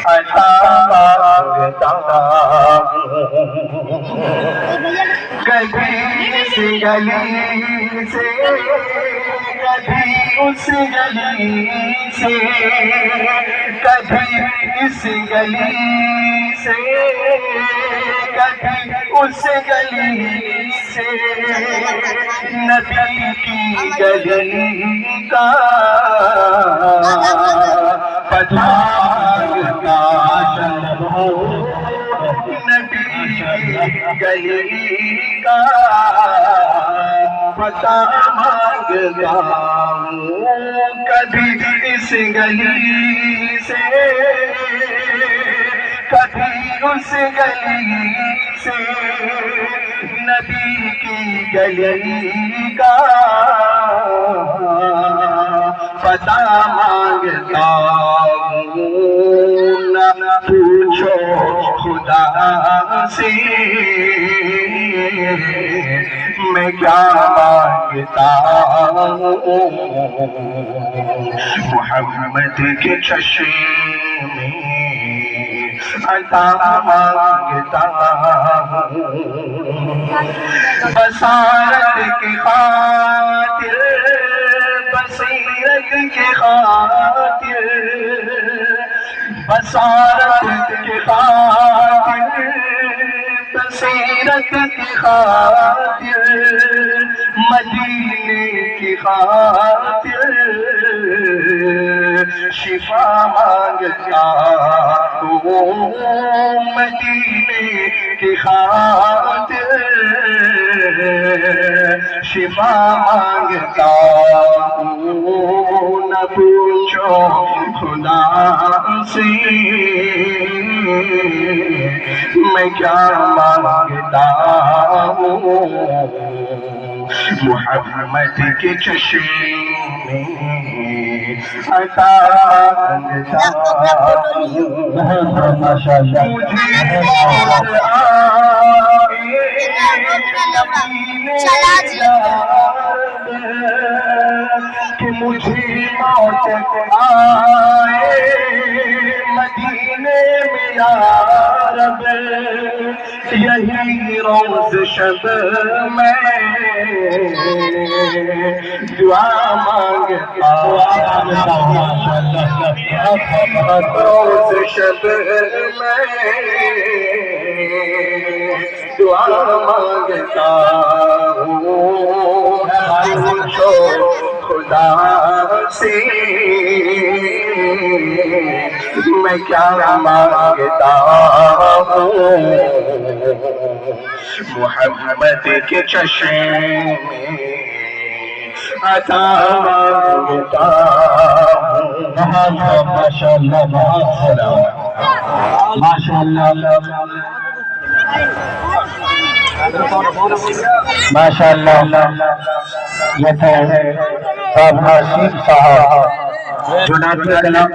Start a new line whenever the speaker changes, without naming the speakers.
عطا مانگتا کبھی اس گلی سے کبھی اس گلی سے کبھی اس گلی سے کبھی اس گلی سے نبی کی گلی کا پتا مانگتا نبی کی گلی کا پتا مانگتا کبھی اس گلی سے کبھی اس گلی سے نبی کی گلی کا پتا مانگتا نہ پوچھو خدا سے میں کیا مانگتا محمد کے چشم میں عطا مانگتا بصارت کی خاطر بصیرت کی خاطر بصارت کی خاطر بصیرت کی خاطر مدینے کی خاطر شفا مانگتا مدینے کی خاطر شفا مانگتا نہ پوچھو خدا سے میں کیا مانگتا محمد کے چشم میں عطا مانگتا کہ مجھے موت آئے مدینے میں یا رب یہی روز شب میں دعا مانگتا روز شب میں دعا مانگتا پوچھو خدا سے میں کیا مانگتا محمد کے چشم میں عطا مانگتا ماشاء اللہ ماشاء اللہ ماشاء اللہ یہ تھے صاحب حاشم صاحب جو نعت کلام